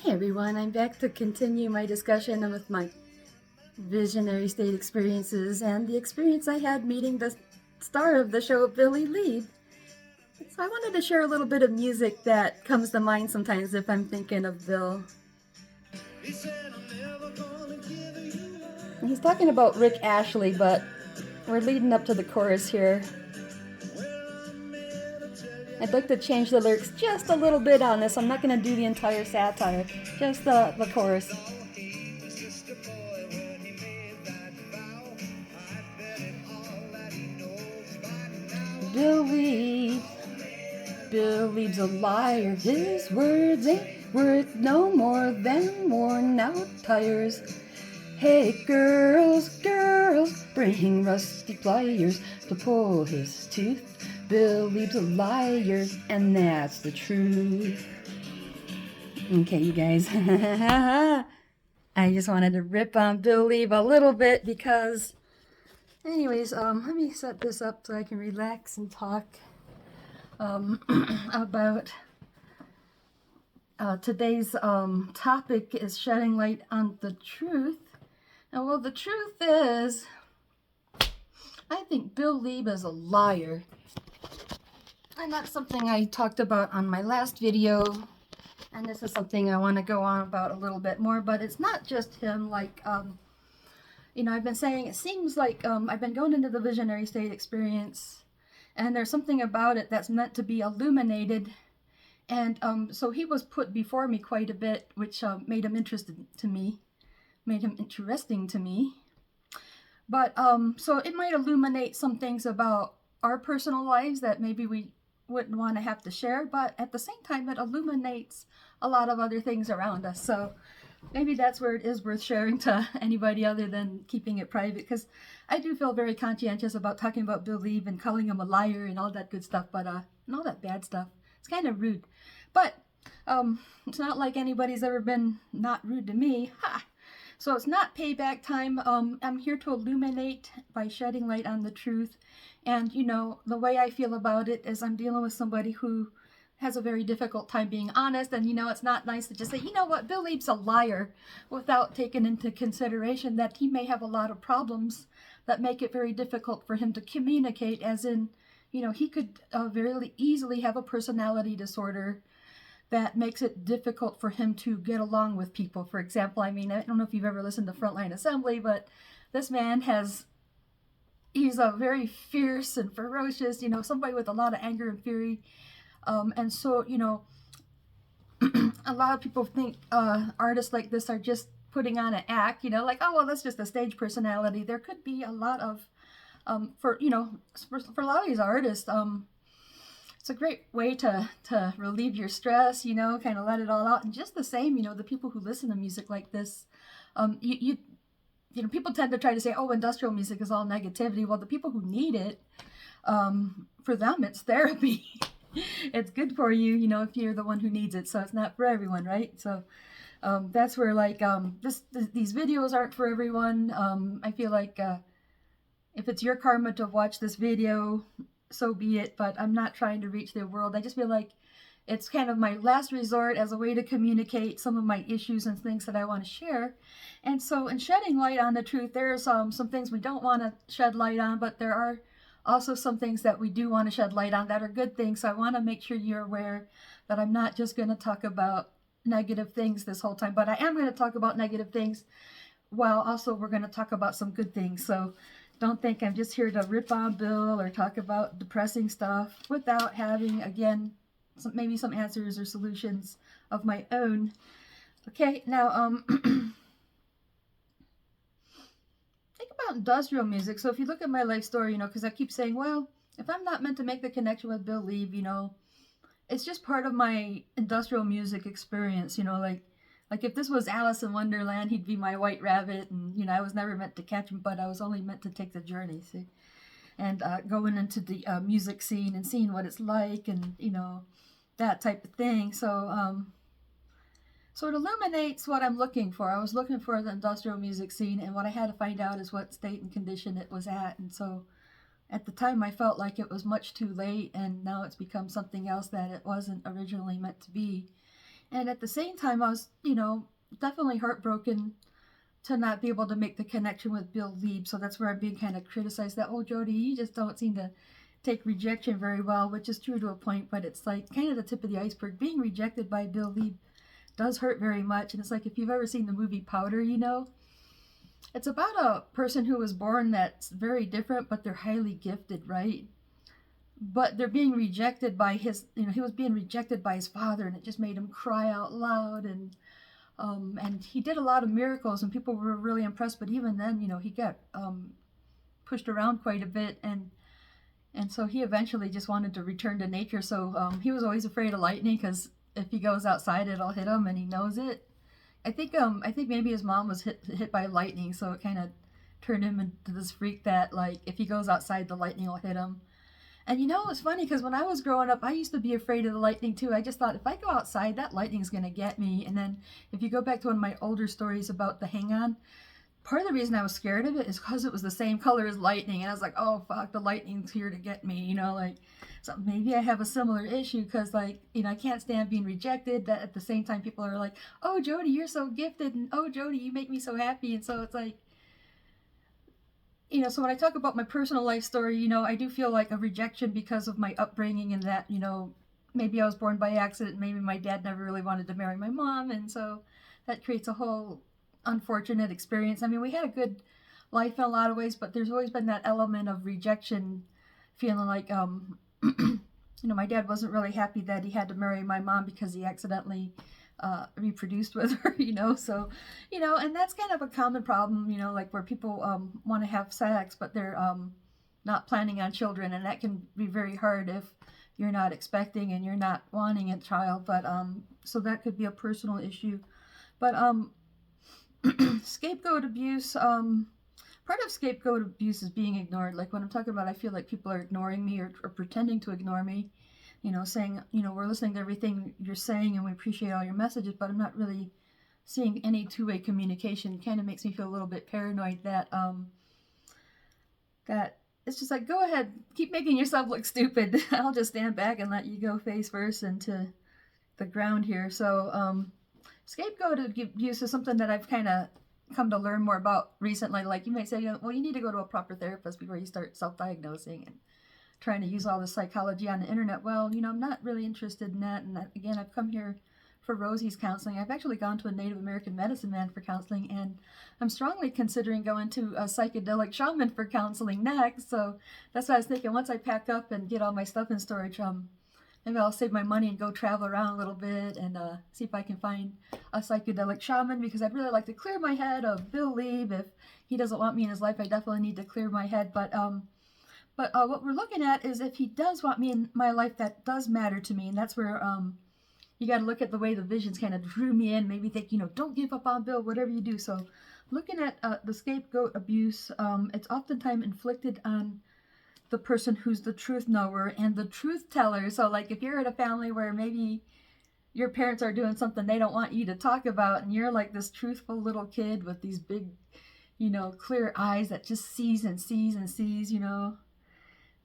Hey everyone, I'm back to continue my discussion with my visionary state experiences and the experience I had meeting the star of the show, Billy Lee. So I wanted to share a little bit of music that comes to mind sometimes if I'm thinking of Bill. He's talking about Rick Ashley, but we're leading up to the chorus here. I'd like to change the lyrics just a little bit on this. I'm not going to do the entire satire, just the chorus. Billy believes a liar. His words ain't worth no more than worn out tires. Hey girls, girls, bring rusty pliers to pull his tooth. Billy's a liar, and that's the truth. Okay, you guys. I just wanted to rip on Bill Leave a little bit because, anyways, let me set this up so I can relax and talk about today's topic is shedding light on the truth. And well, the truth is, I think Bill Leib is a liar. And that's something I talked about on my last video. And this is something I want to go on about a little bit more. But it's not just him. Like, I've been saying, it seems like I've been going into the visionary state experience. And there's something about it that's meant to be illuminated. And so he was put before me quite a bit, which made him interesting to me. But so it might illuminate some things about our personal lives that maybe we wouldn't want to have to share, but at the same time it illuminates a lot of other things around us. So maybe that's where it is worth sharing to anybody other than keeping it private, because I do feel very conscientious about talking about Bill Leave and calling him a liar and all that good stuff, but and all that bad stuff. It's kind of rude. But it's not like anybody's ever been not rude to me. Ha! So it's not payback time. I'm here to illuminate by shedding light on the truth. And, the way I feel about it is I'm dealing with somebody who has a very difficult time being honest. And, it's not nice to just say, you know what, Bill Leib's a liar, without taking into consideration that he may have a lot of problems that make it very difficult for him to communicate, as in, he could very easily have a personality disorder that makes it difficult for him to get along with people. For example, I don't know if you've ever listened to Frontline Assembly, but this man he's a very fierce and ferocious, somebody with a lot of anger and fury. And so, a lot of people think artists like this are just putting on an act, like, oh, well, that's just a stage personality. There could be a lot of, for a lot of these artists, it's a great way to relieve your stress, kind of let it all out. And just the same, the people who listen to music like this, people tend to try to say, oh, industrial music is all negativity. Well, the people who need it, for them, it's therapy. It's good for you, if you're the one who needs it. So it's not for everyone, right? So that's where, like, these videos aren't for everyone. I feel like if it's your karma to watch this video, so be it, but I'm not trying to reach the world. I just feel like it's kind of my last resort as a way to communicate some of my issues and things that I want to share. And so in shedding light on the truth, there's some things we don't want to shed light on, but there are also some things that we do want to shed light on that are good things. So I want to make sure you're aware that I'm not just going to talk about negative things this whole time, but I am going to talk about negative things while also we're going to talk about some good things. So don't think I'm just here to rip on Bill or talk about depressing stuff without having, again, maybe some answers or solutions of my own. Okay, now, think about industrial music. So if you look at my life story, because I keep saying, well, if I'm not meant to make the connection with Bill Leave, it's just part of my industrial music experience, like if this was Alice in Wonderland, he'd be my white rabbit, and I was never meant to catch him, but I was only meant to take the journey, see, and going into the music scene and seeing what it's like, and that type of thing. So so it illuminates what I'm looking for. I was looking for the industrial music scene, and what I had to find out is what state and condition it was at. And so at the time I felt like it was much too late, and now it's become something else that it wasn't originally meant to be. And at the same time, I was, definitely heartbroken to not be able to make the connection with Bill Lieb. So that's where I'm being kind of criticized that, oh, Jody, you just don't seem to take rejection very well, which is true to a point, but it's like kind of the tip of the iceberg. Being rejected by Bill Lieb does hurt very much. And it's like if you've ever seen the movie Powder, it's about a person who was born that's very different, but they're highly gifted, right? But they're being rejected by he was being rejected by his father, and it just made him cry out loud. And he did a lot of miracles, and people were really impressed. But even then, he got pushed around quite a bit, and so he eventually just wanted to return to nature. So he was always afraid of lightning because if he goes outside, it'll hit him, and he knows it. I think maybe his mom was hit by lightning, so it kind of turned him into this freak that like if he goes outside, the lightning will hit him. And it's funny because when I was growing up, I used to be afraid of the lightning too. I just thought if I go outside, that lightning's gonna get me. And then if you go back to one of my older stories about the hang on, part of the reason I was scared of it is because it was the same color as lightning, and I was like, oh fuck, the lightning's here to get me, like. So maybe I have a similar issue because, like, I can't stand being rejected. That at the same time, people are like, oh, Jody, you're so gifted, and oh, Jody, you make me so happy. And so it's like, so when I talk about my personal life story, I do feel like a rejection because of my upbringing and that, maybe I was born by accident. Maybe my dad never really wanted to marry my mom. And so that creates a whole unfortunate experience. I mean, we had a good life in a lot of ways, but there's always been that element of rejection, feeling like, my dad wasn't really happy that he had to marry my mom because he accidentally reproduced with her, so, and that's kind of a common problem, like where people want to have sex, but they're not planning on children, and that can be very hard if you're not expecting and you're not wanting a child, but so that could be a personal issue. But scapegoat abuse, part of scapegoat abuse is being ignored. Like when I'm talking about, I feel like people are ignoring me or pretending to ignore me, saying, we're listening to everything you're saying and we appreciate all your messages, but I'm not really seeing any two-way communication. It kind of makes me feel a little bit paranoid that it's just like, go ahead, keep making yourself look stupid. I'll just stand back and let you go face first into the ground here. So scapegoat abuse is something that I've kind of come to learn more about recently. Like you might say, well, you need to go to a proper therapist before you start self-diagnosing and trying to use all the psychology on the internet. Well, I'm not really interested in that. And again, I've come here for Rosie's counseling. I've actually gone to a Native American medicine man for counseling, and I'm strongly considering going to a psychedelic shaman for counseling next. So that's what I was thinking. Once I pack up and get all my stuff in storage, maybe I'll save my money and go travel around a little bit and see if I can find a psychedelic shaman, because I'd really like to clear my head of Bill Lieb. If he doesn't want me in his life, I definitely need to clear my head. But what we're looking at is if he does want me in my life, that does matter to me, and that's where you got to look at the way the visions kind of drew me in. Maybe think, don't give up on Bill, whatever you do. So looking at the scapegoat abuse, it's oftentimes inflicted on the person who's the truth knower and the truth teller. So like if you're in a family where maybe your parents are doing something they don't want you to talk about, and you're like this truthful little kid with these big, clear eyes that just sees and sees and sees,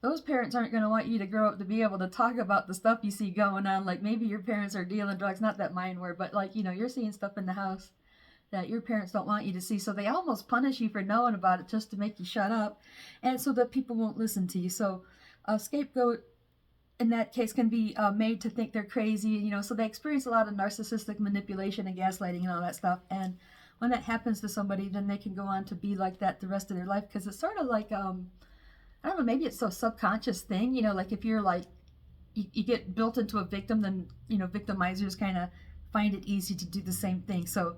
those parents aren't going to want you to grow up to be able to talk about the stuff you see going on. Like maybe your parents are dealing drugs, not that mine were, but like, you're seeing stuff in the house that your parents don't want you to see. So they almost punish you for knowing about it just to make you shut up, and so that people won't listen to you. So a scapegoat in that case can be made to think they're crazy, so they experience a lot of narcissistic manipulation and gaslighting and all that stuff. And when that happens to somebody, then they can go on to be like that the rest of their life, because it's sort of like, I don't know, maybe it's a subconscious thing, like if you're like, you get built into a victim, then, victimizers kind of find it easy to do the same thing. So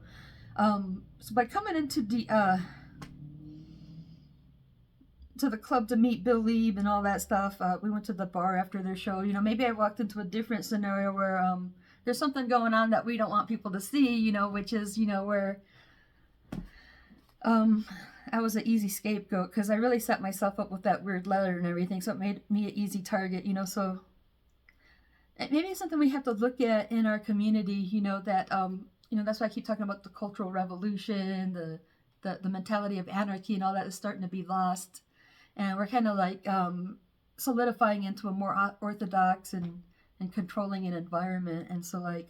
by coming into the to the club to meet Bill Lieb and all that stuff, we went to the bar after their show. Maybe I walked into a different scenario where there's something going on that we don't want people to see, which is, where I was an easy scapegoat because I really set myself up with that weird letter and everything, so it made me an easy target, so maybe it's something we have to look at in our community, that that's why I keep talking about the Cultural Revolution, the mentality of anarchy and all that is starting to be lost, and we're kind of like solidifying into a more orthodox and controlling an environment. And so like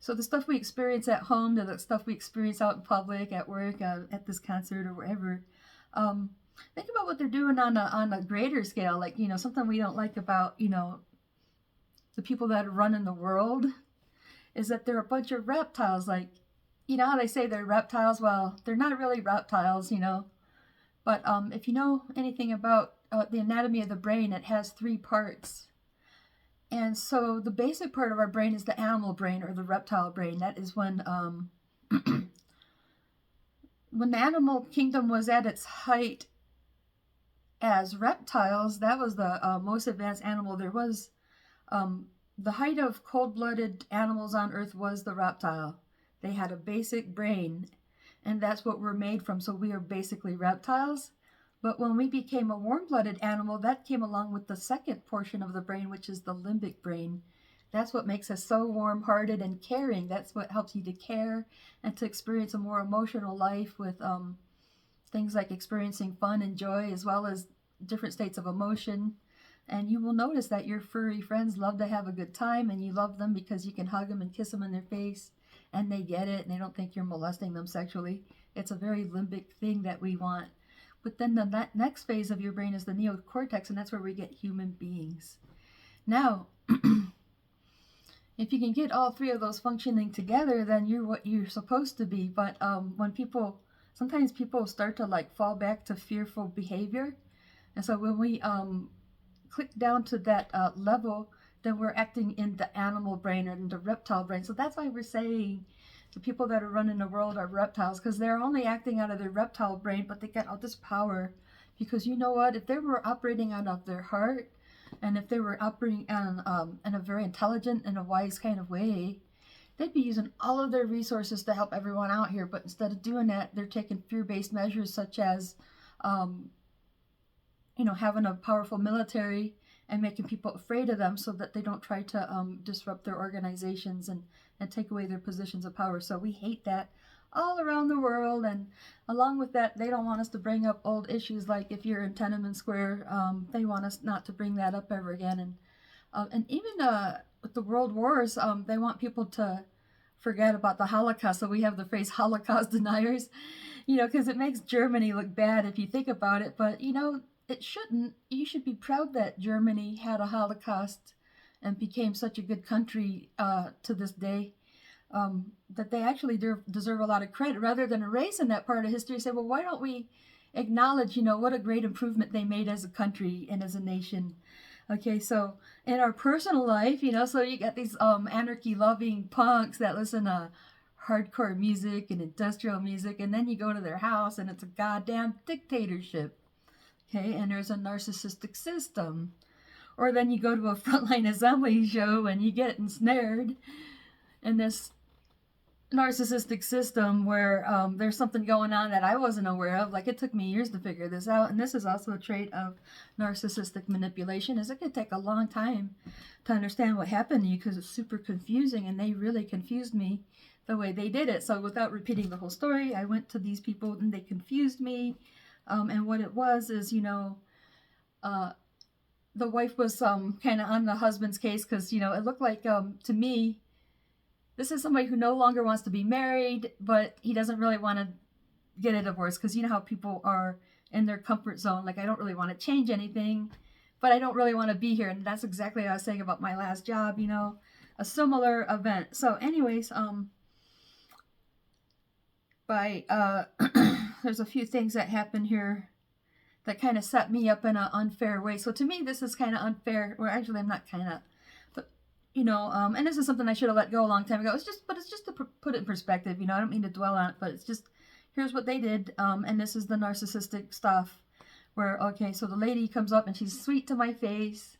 So the stuff we experience at home to the stuff we experience out in public, at work, at this concert or wherever. Um, think about what they're doing on a greater scale. Like, something we don't like about, the people that are running the world is that they're a bunch of reptiles. Like, how they say they're reptiles? Well, they're not really reptiles, But if you know anything about the anatomy of the brain, it has three parts. And so the basic part of our brain is the animal brain or the reptile brain. That is when when the animal kingdom was at its height as reptiles, that was the most advanced animal there was. The height of cold-blooded animals on Earth was the reptile. They had a basic brain, and that's what we're made from. So we are basically reptiles. But when we became a warm-blooded animal, that came along with the second portion of the brain, which is the limbic brain. That's what makes us so warm-hearted and caring. That's what helps you to care and to experience a more emotional life with things like experiencing fun and joy, as well as different states of emotion. And you will notice that your furry friends love to have a good time, and you love them because you can hug them and kiss them in their face, and they get it, and they don't think you're molesting them sexually. It's a very limbic thing that we want. But then the next phase of your brain is the neocortex, and that's where we get human beings. Now, if you can get all three of those functioning together, then you're what you're supposed to be. But sometimes people start to like fall back to fearful behavior. And so when we click down to that level, then we're acting in the animal brain or in the reptile brain. So that's why we're saying the people that are running the world are reptiles, because they're only acting out of their reptile brain, but they get all this power. Because you know what? If they were operating out of their heart, and if they were operating in a very intelligent and a wise kind of way, they'd be using all of their resources to help everyone out here. But instead of doing that, they're taking fear-based measures such as, having a powerful military and making people afraid of them so that they don't try to disrupt their organizations and take away their positions of power. So we hate that all around the world. And along with that, they don't want us to bring up old issues like if you're in Tiananmen Square, they want us not to bring that up ever again. And even with the world wars, they want people to forget about the Holocaust. So we have the phrase Holocaust deniers, because it makes Germany look bad if you think about it. But, it shouldn't. You should be proud that Germany had a Holocaust and became such a good country to this day, that they actually deserve a lot of credit, rather than erasing that part of history. Say, well, why don't we acknowledge, what a great improvement they made as a country and as a nation. Okay, so in our personal life, so you got these anarchy-loving punks that listen to hardcore music and industrial music, and then you go to their house and it's a goddamn dictatorship. Okay, and there's a narcissistic system. Or then you go to a frontline assembly show and you get ensnared in this narcissistic system where there's something going on that I wasn't aware of. Like, it took me years to figure this out. And this is also a trait of narcissistic manipulation, is it could take a long time to understand what happened to you because it's super confusing, and they really confused me the way they did it. So without repeating the whole story, I went to these people and they confused me. And what it was is, the wife was kind of on the husband's case because, it looked like, to me, this is somebody who no longer wants to be married, but he doesn't really want to get a divorce because you know how people are in their comfort zone. Like, I don't really want to change anything, but I don't really want to be here. And that's exactly what I was saying about my last job, a similar event. So anyways, there's a few things that happen here that kind of set me up in an unfair way. So to me, this is kind of unfair. Well, actually, I'm not kind of, but and this is something I should have let go a long time ago. It's just to put it in perspective. I don't mean to dwell on it, but it's just, here's what they did. And this is the narcissistic stuff where, okay, so the lady comes up and she's sweet to my face,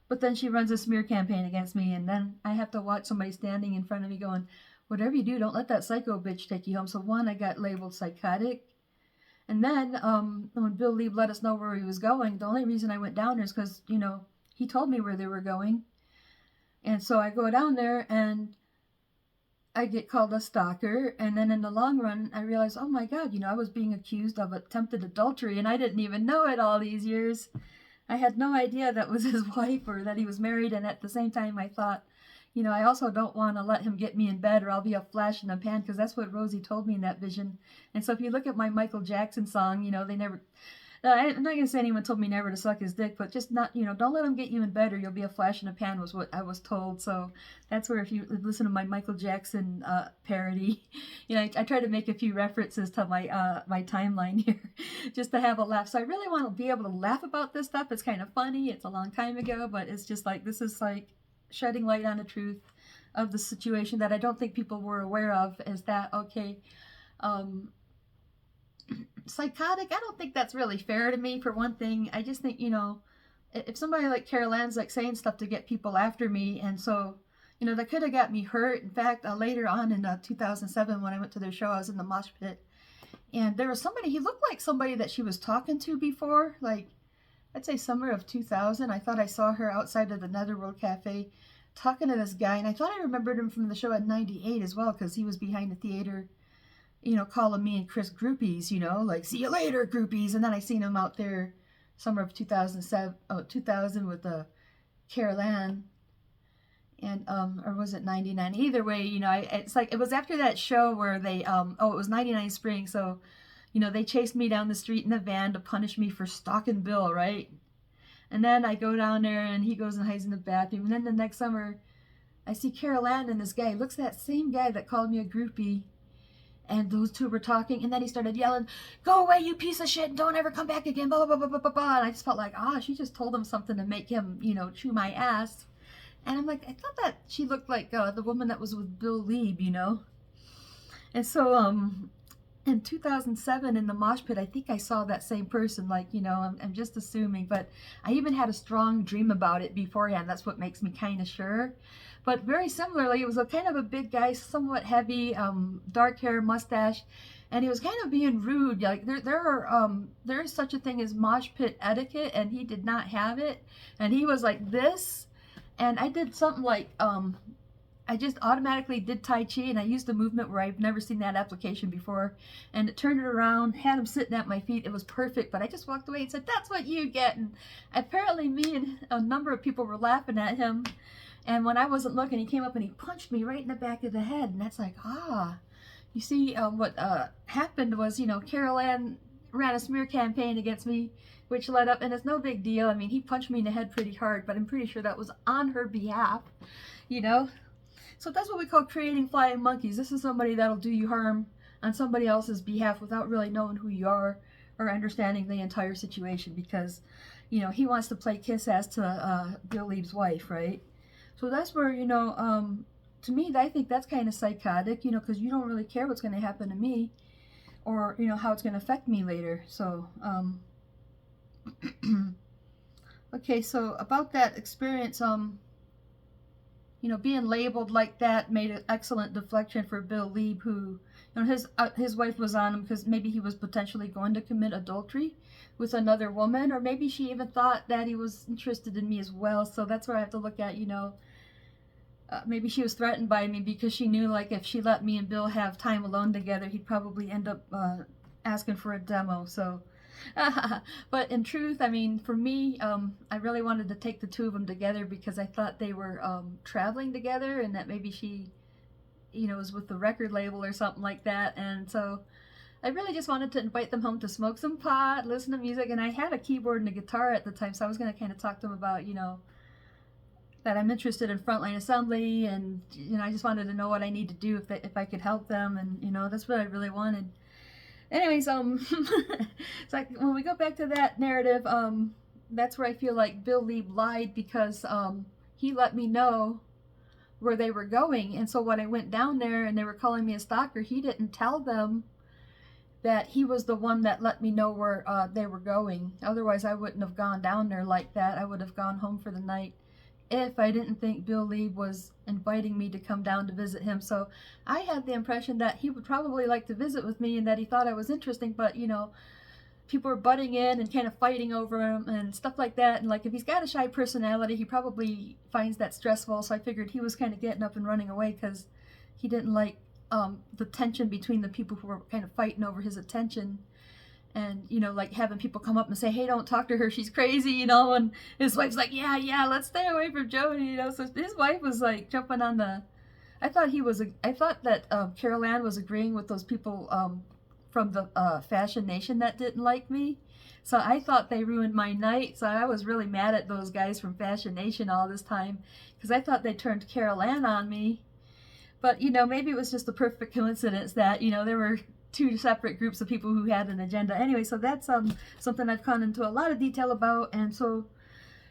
but then she runs a smear campaign against me. And then I have to watch somebody standing in front of me going, whatever you do, don't let that psycho bitch take you home. So one, I got labeled psychotic. And then when Bill Lieb let us know where he was going, the only reason I went down there is because, he told me where they were going. And so I go down there and I get called a stalker. And then in the long run, I realized, oh my God, I was being accused of attempted adultery and I didn't even know it all these years. I had no idea that was his wife or that he was married. And at the same time, I thought, I also don't want to let him get me in bed or I'll be a flash in a pan, because that's what Rosie told me in that vision. And so if you look at my Michael Jackson song, they never, I'm not going to say anyone told me never to suck his dick, but just not, don't let him get you in bed or you'll be a flash in a pan, was what I was told. So that's where, if you listen to my Michael Jackson parody, I try to make a few references to my timeline here just to have a laugh. So I really want to be able to laugh about this stuff. It's kind of funny. It's a long time ago, but it's just like, this is like shedding light on the truth of the situation that I don't think people were aware of. Is that okay? Psychotic, I don't think that's really fair to me, for one thing. I just think, if somebody like Carol Ann's like saying stuff to get people after me, and so, that could have got me hurt. In fact, later on in 2007, when I went to their show, I was in the mosh pit, and there was somebody, he looked like somebody that she was talking to before, like, I'd say summer of 2000. I thought I saw her outside of the Netherworld Cafe talking to this guy, and I thought I remembered him from the show at 98 as well, because he was behind the theater, calling me and Chris groupies, like, see you later, groupies. And then I seen him out there summer of 2000 with Carol Ann, and or was it 99? Either way, it's like, it was after that show where they it was 99 spring, so they chased me down the street in a van to punish me for stalking Bill, right? And then I go down there and he goes and hides in the bathroom, and then the next summer I see Carol Ann and this guy, looks that same guy that called me a groupie. And those two were talking, and then he started yelling, "Go away, you piece of shit, and don't ever come back again, blah, blah, blah, blah, blah, blah." And I just felt like, she just told him something to make him, chew my ass. And I'm like, I thought that she looked like the woman that was with Bill Lieb, And so, in 2007 in the mosh pit, I think I saw that same person, like, I'm just assuming, but I even had a strong dream about it beforehand. That's what makes me kind of sure. But very similarly, it was a kind of a big guy, somewhat heavy, dark hair, mustache, and he was kind of being rude. Like, there is such a thing as mosh pit etiquette, and he did not have it. And he was like this, and I did something like, I just automatically did Tai Chi, and I used a movement where I've never seen that application before, and it turned it around, had him sitting at my feet. It was perfect, but I just walked away and said, "That's what you get." And apparently me and a number of people were laughing at him. And when I wasn't looking, he came up and he punched me right in the back of the head. And that's like, you see, what happened was, Carol Ann ran a smear campaign against me, which led up, and it's no big deal. I mean, he punched me in the head pretty hard, but I'm pretty sure that was on her behalf, So that's what we call creating flying monkeys. This is somebody that'll do you harm on somebody else's behalf without really knowing who you are or understanding the entire situation, because, he wants to play kiss ass to Bill Lieb's wife, right? So that's where, to me, I think that's kind of psychotic, because you don't really care what's going to happen to me or, how it's going to affect me later. So, okay, so about that experience, being labeled like that made an excellent deflection for Bill Lieb, who, his wife was on him because maybe he was potentially going to commit adultery with another woman, or maybe she even thought that he was interested in me as well. So that's where I have to look at, maybe she was threatened by me because she knew, like, if she let me and Bill have time alone together, he'd probably end up asking for a demo. So, but in truth, I mean, for me, I really wanted to take the two of them together because I thought they were traveling together, and that maybe she, was with the record label or something like that. And so I really just wanted to invite them home to smoke some pot, listen to music, and I had a keyboard and a guitar at the time, so I was going to kind of talk to them about, that I'm interested in frontline assembly, and I just wanted to know what I need to do if I could help them, and that's what I really wanted. Anyways, it's like when we go back to that narrative, that's where I feel like Bill Lieb lied, because he let me know where they were going, and so when I went down there and they were calling me a stalker, he didn't tell them that he was the one that let me know where they were going. Otherwise, I wouldn't have gone down there like that. I would have gone home for the night if I didn't think Bill Lieb was inviting me to come down to visit him. So I had the impression that he would probably like to visit with me and that he thought I was interesting, but people were butting in and kind of fighting over him and stuff like that. And like, if he's got a shy personality, he probably finds that stressful. So I figured he was kind of getting up and running away because he didn't like the tension between the people who were kind of fighting over his attention. And, you know, like having people come up and say, hey, don't talk to her, she's crazy, you know, and his wife's like, yeah, let's stay away from Jody, you know. So his wife was like jumping on the, I thought that Carol Ann was agreeing with those people from the Fashion Nation that didn't like me. So I thought they ruined my night. So I was really mad at those guys from Fashion Nation all this time because I thought they turned Carol Ann on me. But, you know, maybe it was just a perfect coincidence that, you know, there were two separate groups of people who had an agenda. Anyway, so that's something I've gone into a lot of detail about. And so,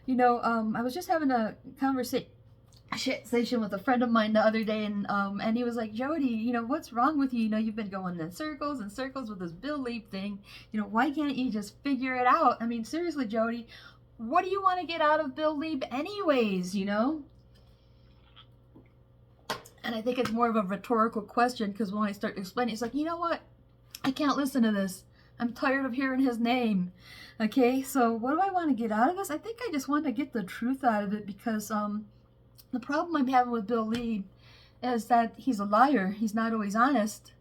you know, I was just having a conversation with a friend of mine the other day, and he was like, Jody, you know, what's wrong with you? You know, you've been going in circles and circles with this Bill Leap thing. You know, why can't you just figure it out? I mean, seriously, Jody, what do you want to get out of Bill Leap anyways, you know? And I think it's more of a rhetorical question, because when I start explaining, it's like, you know what? I can't listen to this. I'm tired of hearing his name. Okay, so what do I want to get out of this? I think I just want to get the truth out of it, because the problem I'm having with Bill Lee is that he's a liar. He's not always honest.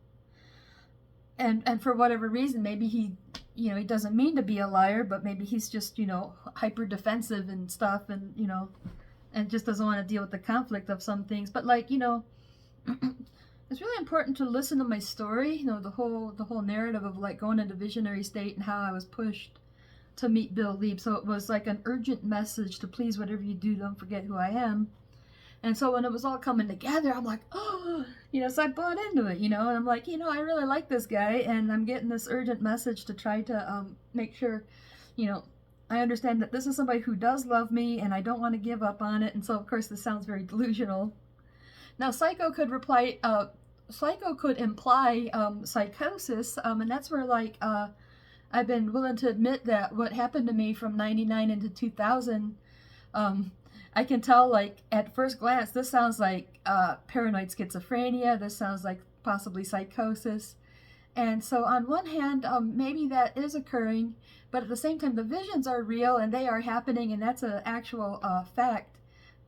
And for whatever reason, maybe he, you know, he doesn't mean to be a liar, but maybe he's just, you know, hyper defensive and stuff, and, you know, and just doesn't want to deal with the conflict of some things. But, like, you know, it's really important to listen to my story, you know, the whole narrative of like going into visionary state and how I was pushed to meet Bill Leap. So it was like an urgent message to please, whatever you do, don't forget who I am. And so when it was all coming together, I'm like, oh, you know, so I bought into it, you know, and I'm like, you know, I really like this guy, and I'm getting this urgent message to try to make sure, you know, I understand that this is somebody who does love me, and I don't want to give up on it. And so, of course, this sounds very delusional. Now, psycho could imply psychosis, and that's where, like, I've been willing to admit that what happened to me from 99 into 2000, I can tell, like, at first glance, this sounds like paranoid schizophrenia. This sounds like possibly psychosis. And so on one hand, maybe that is occurring, but at the same time, the visions are real and they are happening, and that's an actual fact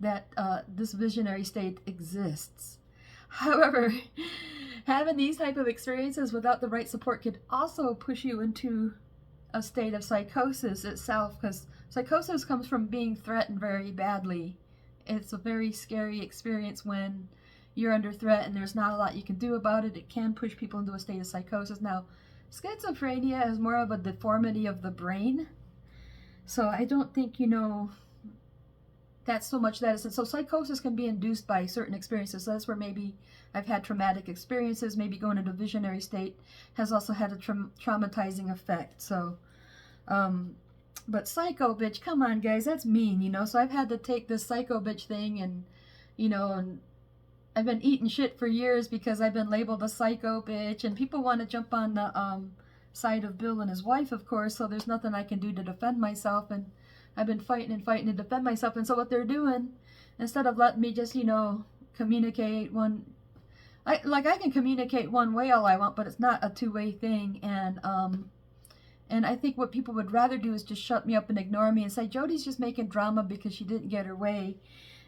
that this visionary state exists. However, having these type of experiences without the right support could also push you into a state of psychosis itself, because psychosis comes from being threatened very badly. It's a very scary experience when you're under threat and there's not a lot you can do about it. It can push people into a state of psychosis. Now, schizophrenia is more of a deformity of the brain, so I don't think, you know, that's so much that is. So psychosis can be induced by certain experiences. So that's where maybe I've had traumatic experiences. Maybe going into a visionary state has also had a traumatizing effect. So, but psycho bitch, come on guys, that's mean, you know. So I've had to take this psycho bitch thing, and, you know, and I've been eating shit for years because I've been labeled a psycho bitch, and people want to jump on the side of Bill and his wife, of course. So there's nothing I can do to defend myself, and I've been fighting and fighting to defend myself. And so what they're doing, instead of letting me just, you know, communicate I can communicate one way all I want, but it's not a two-way thing. And I think what people would rather do is just shut me up and ignore me and say, Jody's just making drama because she didn't get her way.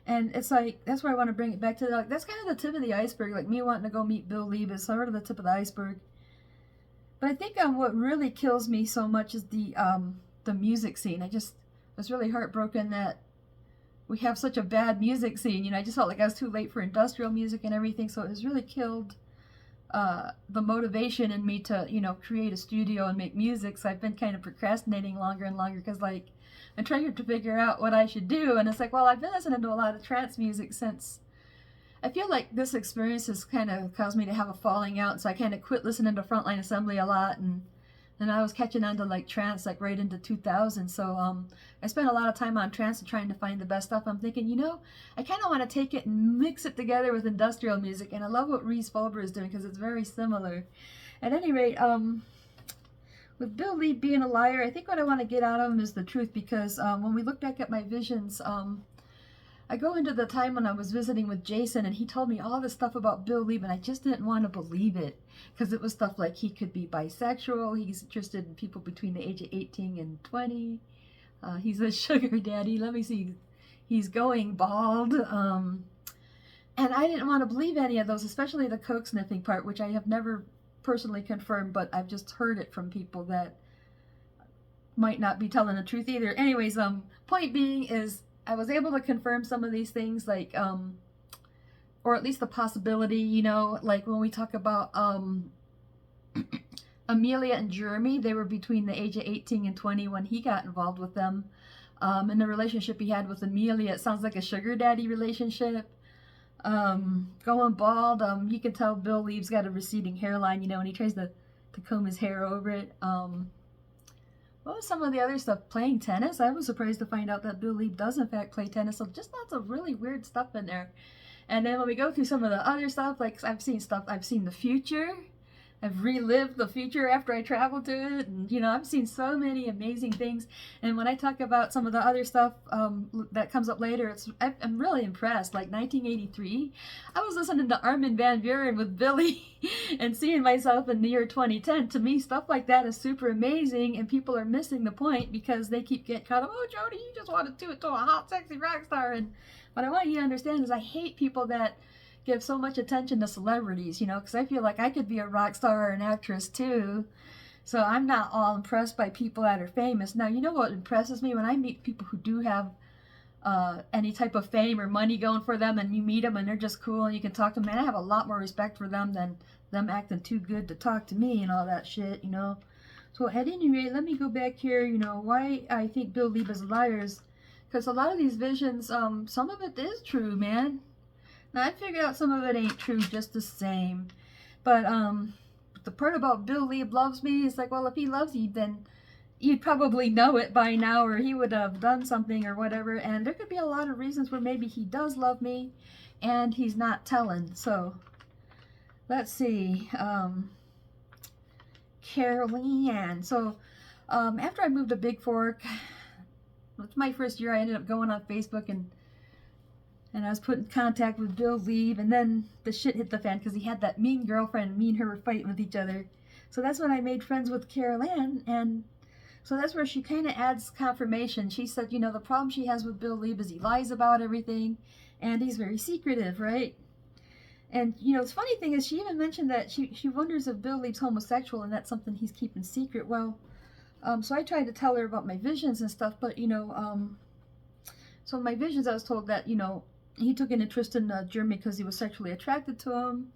And it's like, that's where I want to bring it back to, like, that's kind of the tip of the iceberg. Like, me wanting to go meet Bill Leap is sort of the tip of the iceberg. But I think what really kills me so much is the music scene. I just was really heartbroken that we have such a bad music scene. You know, I just felt like I was too late for industrial music and everything, so it has really killed the motivation in me to, you know, create a studio and make music. So I've been kind of procrastinating longer and longer, because, like, I'm trying to figure out what I should do. And it's like, well, I've been listening to a lot of trance music since, I feel like this experience has kind of caused me to have a falling out. So I kind of quit listening to Frontline Assembly a lot, and I was catching on to, like, trance, like, right into 2000. So I spent a lot of time on trance and trying to find the best stuff. I'm thinking, you know, I kind of want to take it and mix it together with industrial music. And I love what Reese Fulber is doing, because it's very similar. At any rate, with Bill Lee being a liar, I think what I want to get out of him is the truth, because when we look back at my visions, I go into the time when I was visiting with Jason, and he told me all this stuff about Bill Lee, and I just didn't want to believe it, because it was stuff like he could be bisexual, he's interested in people between the age of 18 and 20, he's a sugar daddy, let me see, he's going bald, and I didn't want to believe any of those, especially the coke sniffing part, which I have never personally confirmed, but I've just heard it from people that might not be telling the truth either. Anyways, point being is I was able to confirm some of these things, like or at least the possibility, you know, like when we talk about Amelia and Jeremy, they were between the age of 18 and 20 when he got involved with them. And the relationship he had with Amelia, it sounds like a sugar daddy relationship. Going bald, you can tell Bill Lee's got a receding hairline, you know, and he tries to comb his hair over it. What was some of the other stuff? Playing tennis. I was surprised to find out that Bill Lee does in fact play tennis. So just lots of really weird stuff in there. And then when we go through some of the other stuff, like I've seen the future. I've relived the future after I traveled to it, and you know, I've seen so many amazing things. And when I talk about some of the other stuff that comes up later, I'm really impressed. Like 1983, I was listening to Armin van Buuren with Billy and seeing myself in the year 2010. To me, stuff like that is super amazing, and people are missing the point because they keep getting caught up. Oh, Jody, you just want to do it to a hot, sexy rock star. And what I want you to understand is I hate people that give so much attention to celebrities, you know, because I feel like I could be a rock star or an actress too. So I'm not all impressed by people that are famous. Now, you know what impresses me? When I meet people who do have any type of fame or money going for them, and you meet them and they're just cool and you can talk to them, man, I have a lot more respect for them than them acting too good to talk to me and all that shit, you know. So at any rate, let me go back here, you know, why I think Bill Lieb is liars. Because a lot of these visions, some of it is true, man. Now, I figured out some of it ain't true just the same. But the part about Bill Lieb loves me is like, well, if he loves you, then you'd probably know it by now, or he would have done something or whatever. And there could be a lot of reasons where maybe he does love me and he's not telling. So, let's see. Caroline. So, after I moved to Big Fork, it's my first year, I ended up going on Facebook and I was put in contact with Bill Lieb, and then the shit hit the fan because he had that mean girlfriend, and me and her were fighting with each other. So that's when I made friends with Carol Ann, and so that's where she kind of adds confirmation. She said, you know, the problem she has with Bill Lieb is he lies about everything, and he's very secretive, right? And, you know, the funny thing is she even mentioned that she wonders if Bill Lieb's homosexual, and that's something he's keeping secret. Well, so I tried to tell her about my visions and stuff, but, you know, so in my visions I was told that, you know, he took an interest in Jeremy because he was sexually attracted to him.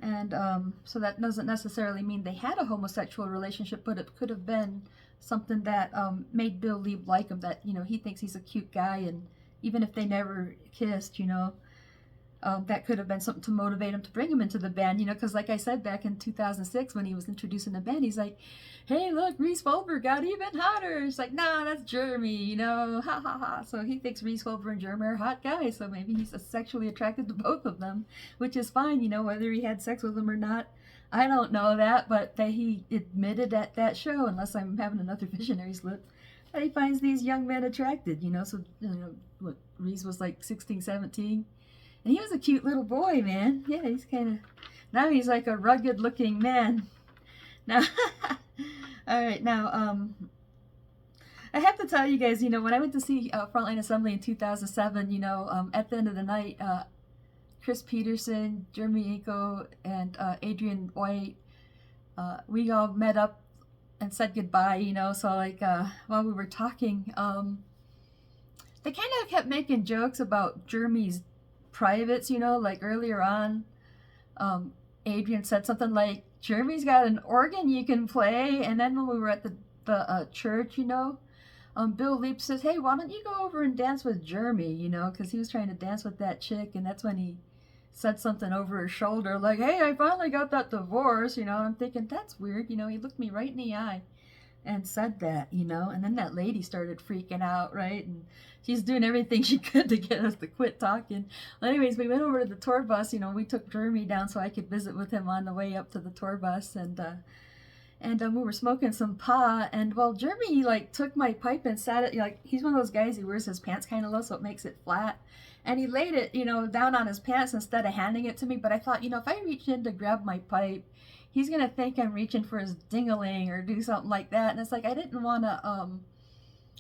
And so that doesn't necessarily mean they had a homosexual relationship, but it could have been something that made Bill Lieb like him, that, you know, he thinks he's a cute guy, and even if they never kissed, you know, that could have been something to motivate him to bring him into the band, you know, because like I said, back in 2006 when he was introducing the band, he's like, hey, look, Reese Fulber got even hotter. It's like, nah, that's Jeremy, you know, ha ha ha. So he thinks Reese Fulber and Jeremy are hot guys, so maybe he's sexually attracted to both of them, which is fine, you know, whether he had sex with them or not. I don't know that, but that he admitted at that show, unless I'm having another visionary slip, that he finds these young men attracted, you know, so, you know, what, Reese was like 16, 17. And he was a cute little boy, man. Yeah, he's kind of, now he's like a rugged looking man. Now, all right, now, I have to tell you guys, you know, when I went to see Frontline Assembly in 2007, you know, at the end of the night, Chris Peterson, Jeremy Inco, and Adrian White, we all met up and said goodbye, you know, so like, while we were talking, they kind of kept making jokes about Jeremy's privates, you know, like earlier on, Adrian said something like, Jeremy's got an organ you can play, and then when we were at the church, you know, Bill Lieb says, hey, why don't you go over and dance with Jeremy, you know, because he was trying to dance with that chick, and that's when he said something over his shoulder, like, hey, I finally got that divorce, you know, and I'm thinking, that's weird, you know, he looked me right in the eye and said that, you know, and then that lady started freaking out, right, and she's doing everything she could to get us to quit talking. Well, anyways, we went over to the tour bus, you know, we took Jeremy down so I could visit with him on the way up to the tour bus, and we were smoking some pot, and well, Jeremy, like, took my pipe and sat it, like, he's one of those guys, he wears his pants kind of low, so it makes it flat, and he laid it, you know, down on his pants instead of handing it to me, but I thought, you know, if I reach in to grab my pipe, he's gonna think I'm reaching for his ding-a-ling or do something like that, and it's like, I didn't want to,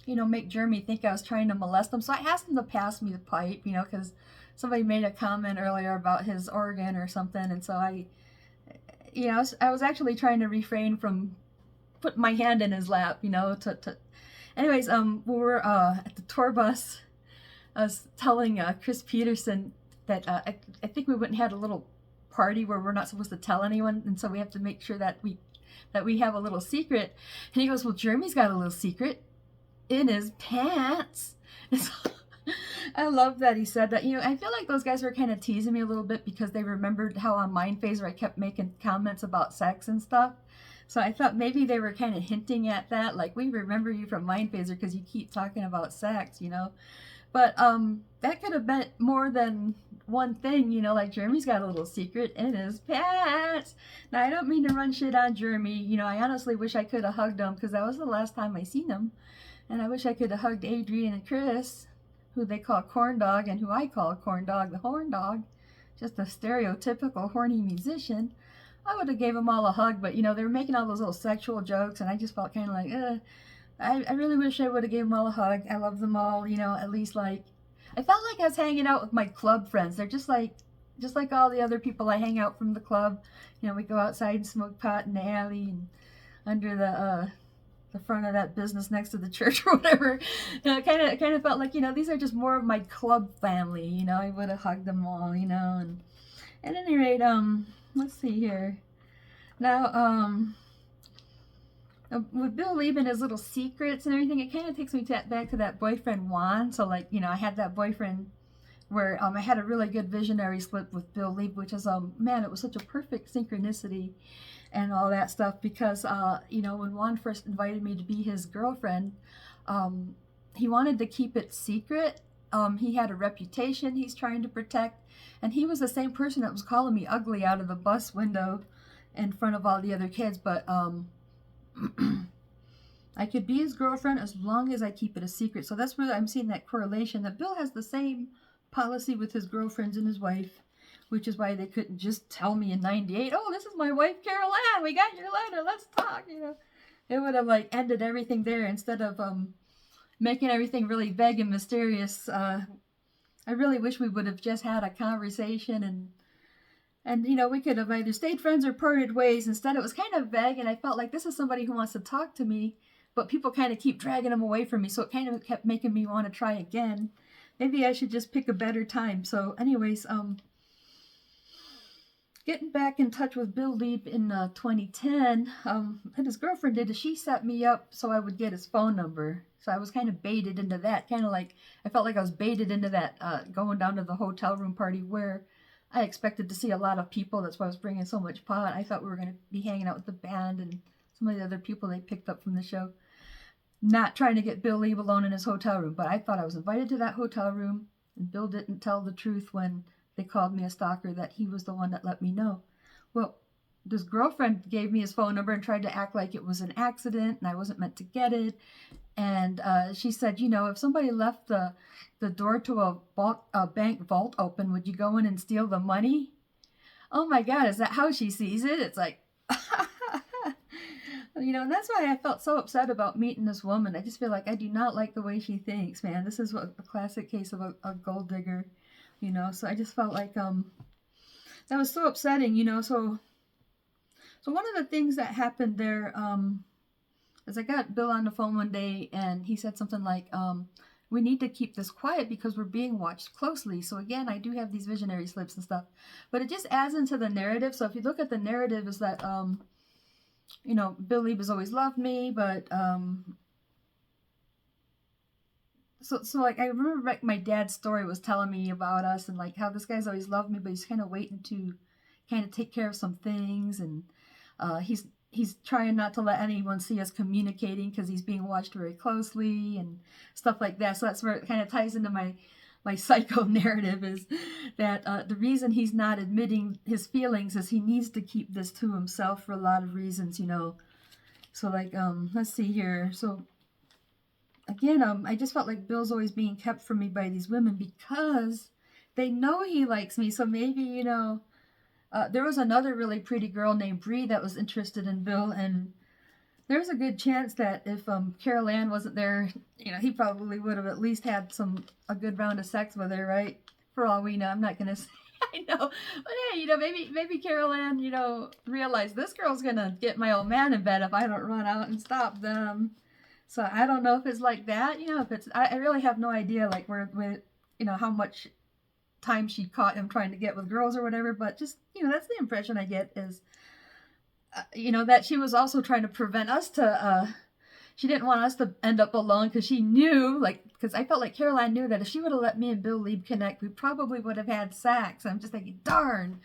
you know, make Jeremy think I was trying to molest him, so I asked him to pass me the pipe, you know, because somebody made a comment earlier about his organ or something, and so I, you know, I was actually trying to refrain from put my hand in his lap, you know, anyways, we were at the tour bus. I was telling Chris Peterson that I think we went and had a little party where we're not supposed to tell anyone, and so we have to make sure that we have a little secret. And he goes, well, Jeremy's got a little secret in his pants. And so, I love that he said that. You know, I feel like those guys were kind of teasing me a little bit because they remembered how on Mind Phaser I kept making comments about sex and stuff. So I thought maybe they were kind of hinting at that, like, we remember you from Mind Phaser because you keep talking about sex, you know. But that could have meant more than one thing, you know, like Jeremy's got a little secret in his pants. Now, I don't mean to run shit on Jeremy. You know, I honestly wish I could have hugged him because that was the last time I seen him. And I wish I could have hugged Adrian and Chris, who they call Corn Dog and who I call Corn Dog the Horn Dog. Just a stereotypical horny musician. I would have gave them all a hug, but, you know, they were making all those little sexual jokes, and I just felt kind of like, I really wish I would have gave them all a hug. I love them all, you know, at least like, I felt like I was hanging out with my club friends. They're just like all the other people I hang out from the club. You know, we go outside and smoke pot in the alley and under the front of that business next to the church or whatever. You know, kind of felt like, you know, these are just more of my club family. You know, I would have hugged them all, you know. And at any rate, let's see here. Now, with Bill leaving his little secrets and everything, it kind of takes me back to that boyfriend Juan. So, like, you know, I had that boyfriend where I had a really good visionary slip with Bill Leib, which is, man, it was such a perfect synchronicity and all that stuff because, you know, when Juan first invited me to be his girlfriend, he wanted to keep it secret. He had a reputation he's trying to protect, and he was the same person that was calling me ugly out of the bus window in front of all the other kids, but, I could be his girlfriend as long as I keep it a secret. So that's where I'm seeing that correlation that Bill has the same policy with his girlfriends and his wife, which is why they couldn't just tell me in '98, oh, this is my wife Carol Ann, we got your letter, let's talk, you know. It would have like ended everything there instead of making everything really vague and mysterious. I really wish we would have just had a conversation and, you know, we could have either stayed friends or parted ways. Instead, it was kind of vague, and I felt like this is somebody who wants to talk to me, but people kind of keep dragging him away from me, so it kind of kept making me want to try again. Maybe I should just pick a better time. So anyways, getting back in touch with Bill Leib in 2010, and his girlfriend did is she set me up so I would get his phone number. So I was kind of baited into that, kind of like, I felt like I was baited into that going down to the hotel room party where I expected to see a lot of people. That's why I was bringing so much pot. I thought we were going to be hanging out with the band and some of the other people they picked up from the show. Not trying to get Bill Leib alone in his hotel room, but I thought I was invited to that hotel room, and Bill didn't tell the truth when they called me a stalker, that he was the one that let me know. Well, this girlfriend gave me his phone number and tried to act like it was an accident and I wasn't meant to get it. And she said, you know, if somebody left the door to a bank vault open, would you go in and steal the money? Oh my God, is that how she sees it? It's like, you know, and that's why I felt so upset about meeting this woman. I just feel like I do not like the way she thinks, man. This is a classic case of a gold digger, you know. So I just felt like that was so upsetting, you know. So one of the things that happened there, is I got Bill on the phone one day and he said something like, we need to keep this quiet because we're being watched closely. So again, I do have these visionary slips and stuff, but it just adds into the narrative. So if you look at the narrative, is that, you know, Bill Leib has always loved me, but, so like, I remember like my dad's story was telling me about us and like how this guy's always loved me, but he's kind of waiting to kind of take care of some things. And, he's trying not to let anyone see us communicating because he's being watched very closely and stuff like that. So that's where it kind of ties into my psycho narrative, is that the reason he's not admitting his feelings is he needs to keep this to himself for a lot of reasons, you know. So like, let's see here. So again, I just felt like Bill's always being kept from me by these women because they know he likes me. So maybe, you know, there was another really pretty girl named Bree that was interested in Bill, and there's a good chance that if Carol Ann wasn't there, you know, he probably would have at least had a good round of sex with her, right? For all we know, I'm not gonna say. I know. But hey, maybe Carol Ann, realized this girl's gonna get my old man in bed if I don't run out and stop them. So I don't know if it's like that, if it's, I really have no idea, like, where, how much time she caught him trying to get with girls or whatever, but just, that's the impression I get is, that she was also trying to prevent us she didn't want us to end up alone because she knew, like, because I felt like Caroline knew that if she would have let me and Bill Lieb connect, we probably would have had sex. I'm just thinking, darn,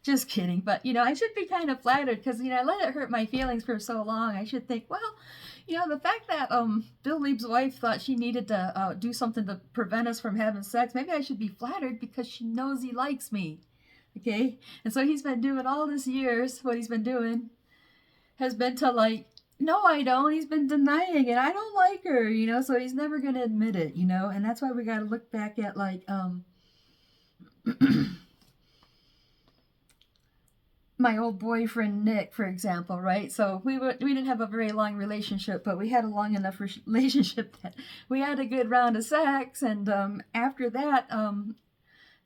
just kidding. But, I should be kind of flattered because, I let it hurt my feelings for so long. I should think, well, the fact that Bill Lieb's wife thought she needed to do something to prevent us from having sex, maybe I should be flattered because she knows he likes me. Okay? And so he's been doing all this years, what he's been doing has been to, like, no, I don't. He's been denying it. I don't like her, so he's never going to admit it, and that's why we got to look back at, like, my old boyfriend, Nick, for example, right? So we didn't have a very long relationship, but we had a long enough relationship that we had a good round of sex, and after that,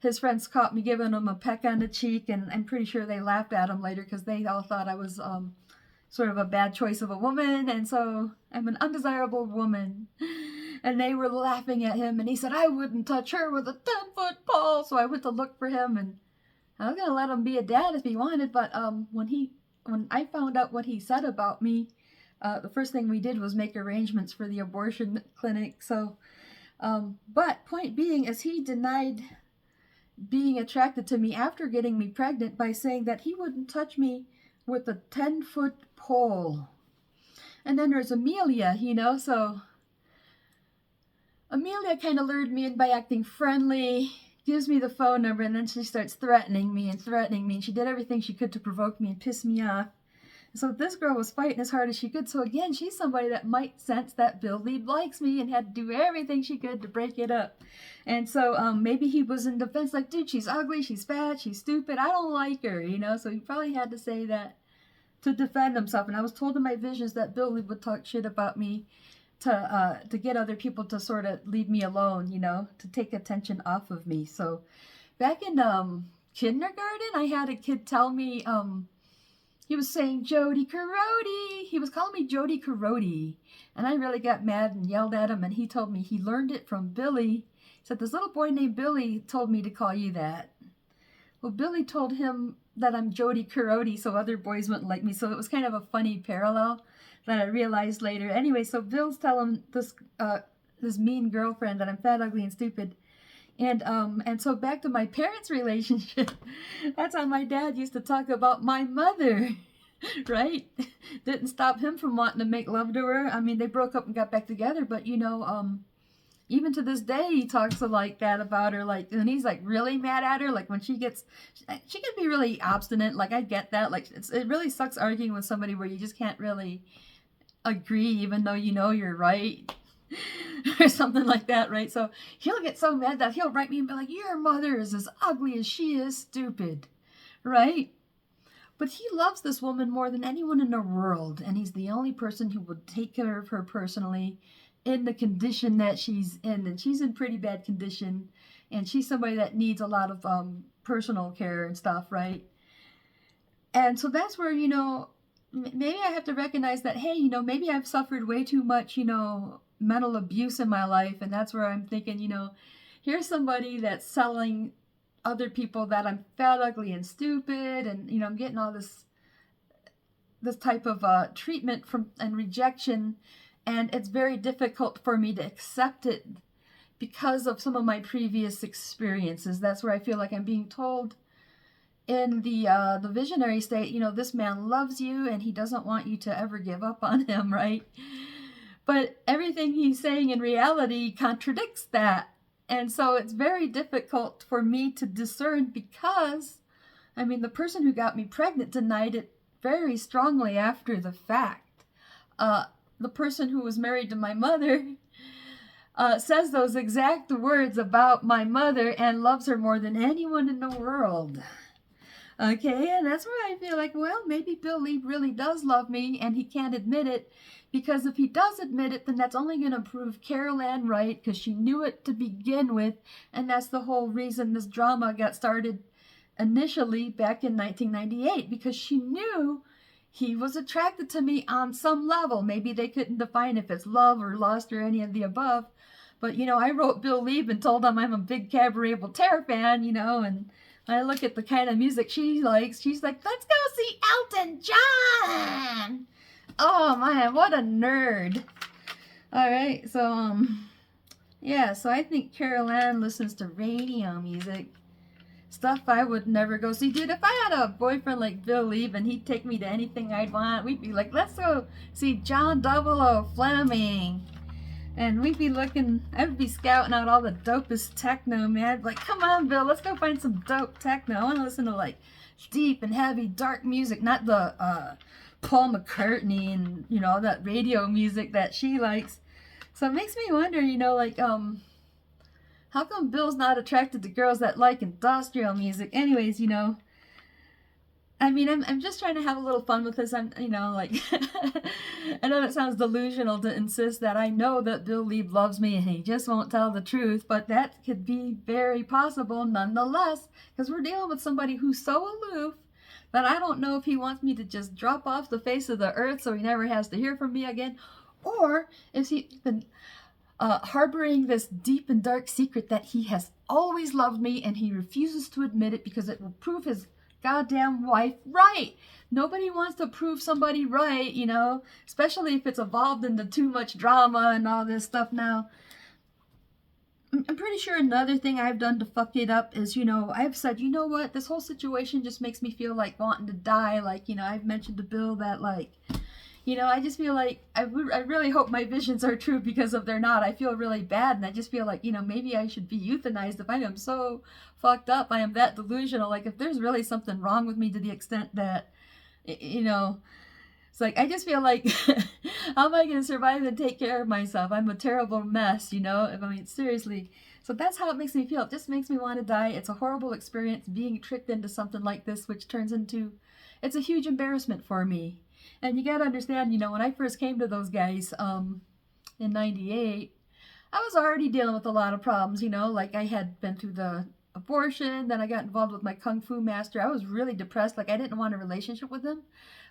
his friends caught me giving him a peck on the cheek, and I'm pretty sure they laughed at him later because they all thought I was, sort of a bad choice of a woman, and so I'm an undesirable woman. And they were laughing at him, and he said I wouldn't touch her with a 10-foot pole. So I went to look for him, and I was gonna let him be a dad if he wanted, but when I found out what he said about me, the first thing we did was make arrangements for the abortion clinic. So, but point being is he denied being attracted to me after getting me pregnant by saying that he wouldn't touch me with a 10-foot pole. And then there's Amelia, so Amelia kind of lured me in by acting friendly, gives me the phone number, and then she starts threatening me, and she did everything she could to provoke me and piss me off. So this girl was fighting as hard as she could. So again, she's somebody that might sense that Bill Lieb likes me and had to do everything she could to break it up. And so maybe he was in defense, like, dude, she's ugly, she's fat, she's stupid, I don't like her, So he probably had to say that to defend himself. And I was told in my visions that Bill Lieb would talk shit about me to get other people to sort of leave me alone, to take attention off of me. So back in kindergarten, I had a kid tell me, he was saying Jody Carody. He was calling me Jody Carody. And I really got mad and yelled at him, and he told me he learned it from Billy. He said, this little boy named Billy told me to call you that. Well, Billy told him that I'm Jody Carody, so other boys wouldn't like me. So it was kind of a funny parallel that I realized later. Anyway, so Bill's telling this mean girlfriend that I'm fat, ugly, and stupid. And so back to my parents' relationship, that's how my dad used to talk about my mother, right? Didn't stop him from wanting to make love to her. I mean, they broke up and got back together, but even to this day, he talks like that about her, like, and he's like really mad at her, like when she can be really obstinate, like I get that, like it really sucks arguing with somebody where you just can't really agree, even though you're right. Or something like that, right? So he'll get so mad that he'll write me and be like, your mother is as ugly as she is stupid, right? But he loves this woman more than anyone in the world, and he's the only person who would take care of her personally in the condition that she's in, and she's in pretty bad condition, and she's somebody that needs a lot of personal care and stuff, right? And so that's where, maybe I have to recognize that, hey, maybe I've suffered way too much, mental abuse in my life, and that's where I'm thinking, here's somebody that's selling other people that I'm fat, ugly, and stupid, and I'm getting all this type of treatment and rejection, and it's very difficult for me to accept it because of some of my previous experiences. That's where I feel like I'm being told in the visionary state, this man loves you and he doesn't want you to ever give up on him, right? But everything he's saying in reality contradicts that. And so it's very difficult for me to discern because, the person who got me pregnant denied it very strongly after the fact. The person who was married to my mother says those exact words about my mother and loves her more than anyone in the world. Okay, and that's where I feel like, well, maybe Bill Lieb really does love me and he can't admit it, because if he does admit it, then that's only going to prove Carol Ann right, because she knew it to begin with, and that's the whole reason this drama got started initially back in 1998 because she knew he was attracted to me on some level. Maybe they couldn't define if it's love or lust or any of the above. But, I wrote Bill Lieb and told him I'm a big Cabaret Voltaire fan, and when I look at the kind of music she likes, she's like, let's go see Elton John. Oh, man, what a nerd. All right, so, yeah, so I think Carol Ann listens to radio music. Stuff I would never go see. Dude, if I had a boyfriend like Bill Lieb and he'd take me to anything I'd want, we'd be like, let's go see John 00 Fleming. And we'd be looking, I'd be scouting out all the dopest techno, man. I'd be like, come on, Bill, let's go find some dope techno. I want to listen to like deep and heavy, dark music, not the Paul McCartney and, all that radio music that she likes. So it makes me wonder, how come Bill's not attracted to girls that like industrial music? Anyways, I'm just trying to have a little fun with this. I know it sounds delusional to insist that I know that Bill Lieb loves me and he just won't tell the truth, but that could be very possible nonetheless, because we're dealing with somebody who's so aloof that I don't know if he wants me to just drop off the face of the earth so he never has to hear from me again, or is he been harboring this deep and dark secret that he has always loved me and he refuses to admit it because it will prove his goddamn wife right. Nobody wants to prove somebody right, especially if it's evolved into too much drama and all this stuff now. I'm pretty sure another thing I've done to fuck it up is, I've said, what, this whole situation just makes me feel like wanting to die. I've mentioned to Bill that, I just feel like I really hope my visions are true, because if they're not, I feel really bad. And I just feel like, maybe I should be euthanized if I am so fucked up. I am that delusional. Like, if there's really something wrong with me to the extent that, it's like, I just feel like, how am I going to survive and take care of myself? I'm a terrible mess, seriously. So that's how it makes me feel. It just makes me want to die. It's a horrible experience being tricked into something like this, which turns into, it's a huge embarrassment for me. And you got to understand, when I first came to those guys in 98, I was already dealing with a lot of problems, I had been through the abortion, then I got involved with my Kung Fu master. I was really depressed, I didn't want a relationship with him,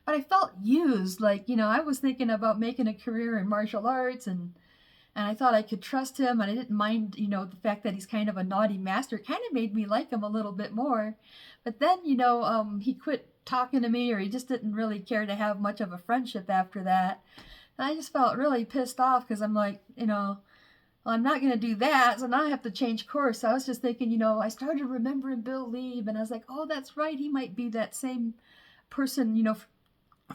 but I felt used, I was thinking about making a career in martial arts, and I thought I could trust him, and I didn't mind, the fact that he's kind of a naughty master. It kind of made me like him a little bit more. But then, he quit talking to me, or he just didn't really care to have much of a friendship after that. And I just felt really pissed off, because I'm like, well, I'm not going to do that, so now I have to change course. So I was just thinking, I started remembering Bill Lieb, and I was like, oh, that's right, he might be that same person,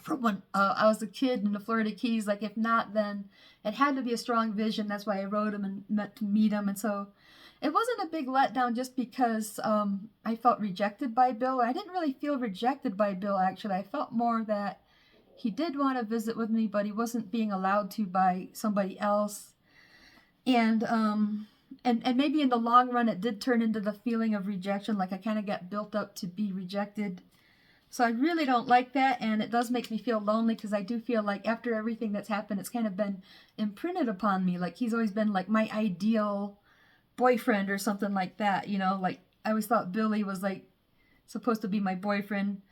from when I was a kid in the Florida Keys. If not, then it had to be a strong vision. That's why I wrote him and meant to meet him. And so it wasn't a big letdown just because I felt rejected by Bill. I didn't really feel rejected by Bill, actually. I felt more that he did want to visit with me, but he wasn't being allowed to by somebody else. And maybe in the long run, it did turn into the feeling of rejection. I kind of got built up to be rejected. So I really don't like that, and it does make me feel lonely, because I do feel like after everything that's happened, it's kind of been imprinted upon me. He's always been my ideal boyfriend or something like that, I always thought Billy was supposed to be my boyfriend.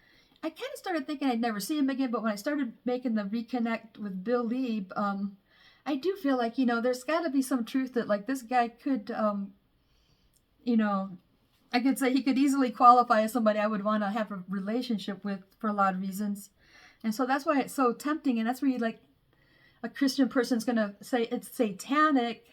I kind of started thinking I'd never see him again, but when I started making the reconnect with Bill Lieb, I do feel like, there's got to be some truth that this guy could, I could say he could easily qualify as somebody I would want to have a relationship with for a lot of reasons. And so that's why it's so tempting. And that's where a Christian person's going to say it's satanic,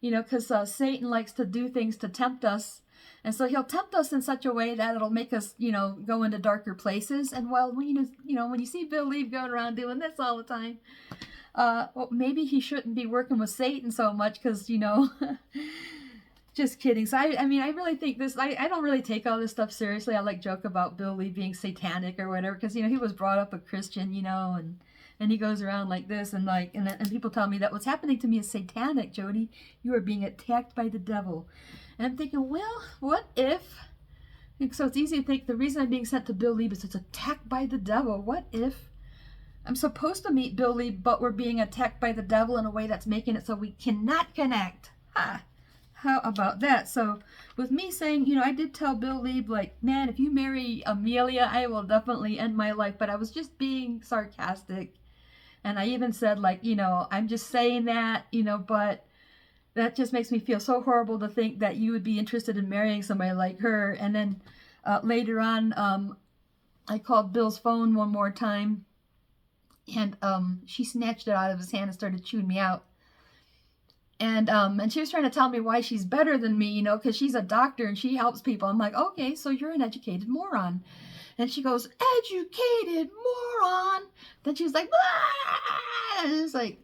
because Satan likes to do things to tempt us. And so he'll tempt us in such a way that it'll make us, go into darker places. And when you see Bill Lieb going around doing this all the time, well, maybe he shouldn't be working with Satan so much, because, just kidding. So I really think this, I don't really take all this stuff seriously. I joke about Bill Lee being satanic or whatever, because, he was brought up a Christian, and he goes around like this, and people tell me that what's happening to me is satanic, Jody. You are being attacked by the devil. And I'm thinking, well, what if, so it's easy to think the reason I'm being sent to Bill Lee is it's attacked by the devil. What if I'm supposed to meet Bill Lee, but we're being attacked by the devil in a way that's making it so we cannot connect? how about that? So with me saying, I did tell Bill Lieb, like, man, if you marry Amelia, I will definitely end my life. But I was just being sarcastic. And I even said, like, I'm just saying that, but that just makes me feel so horrible to think that you would be interested in marrying somebody like her. And then later on, I called Bill's phone one more time, and she snatched it out of his hand and started chewing me out. And she was trying to tell me why she's better than me, because she's a doctor and she helps people. I'm like, okay, so you're an educated moron. And she goes, educated moron. Then she was like, ah! And it's like,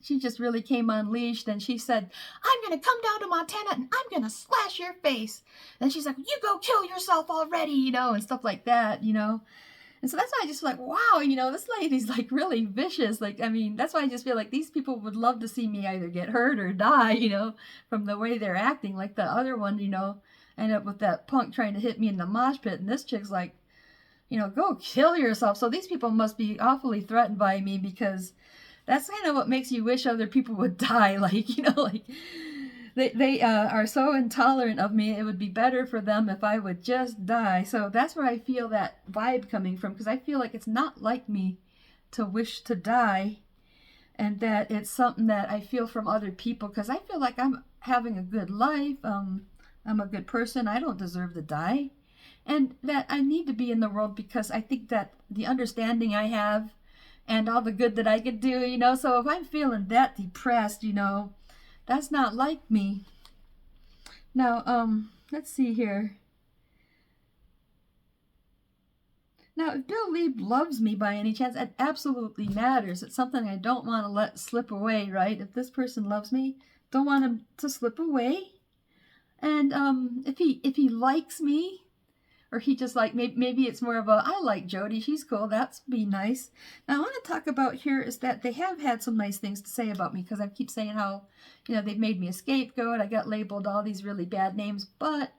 she just really came unleashed, and she said, I'm going to come down to Montana and I'm going to slash your face. And she's like, you go kill yourself already, and stuff like that, And so that's why I just like, wow, this lady's like really vicious. Like, I mean, that's why I just feel like these people would love to see me either get hurt or die, from the way they're acting. Like the other one, ended up with that punk trying to hit me in the mosh pit. And this chick's like, go kill yourself. So these people must be awfully threatened by me, because that's kind of what makes you wish other people would die. Like, like they are so intolerant of me. It would be better for them if I would just die. So that's where I feel that vibe coming from, because I feel like it's not like me to wish to die, and that it's something that I feel from other people, because I feel like I'm having a good life. I'm a good person. I don't deserve to die. And that I need to be in the world, because I think that the understanding I have and all the good that I could do, so if I'm feeling that depressed, that's not like me. Now, let's see here. Now, if Bill Lieb loves me by any chance, it absolutely matters. It's something I don't want to let slip away, right? If this person loves me, don't want him to slip away. And if he likes me, or he just like, maybe it's more of a, I like Jody, she's cool, that's be nice. Now I want to talk about here is that they have had some nice things to say about me, because I keep saying how, they've made me a scapegoat. I got labeled all these really bad names. But,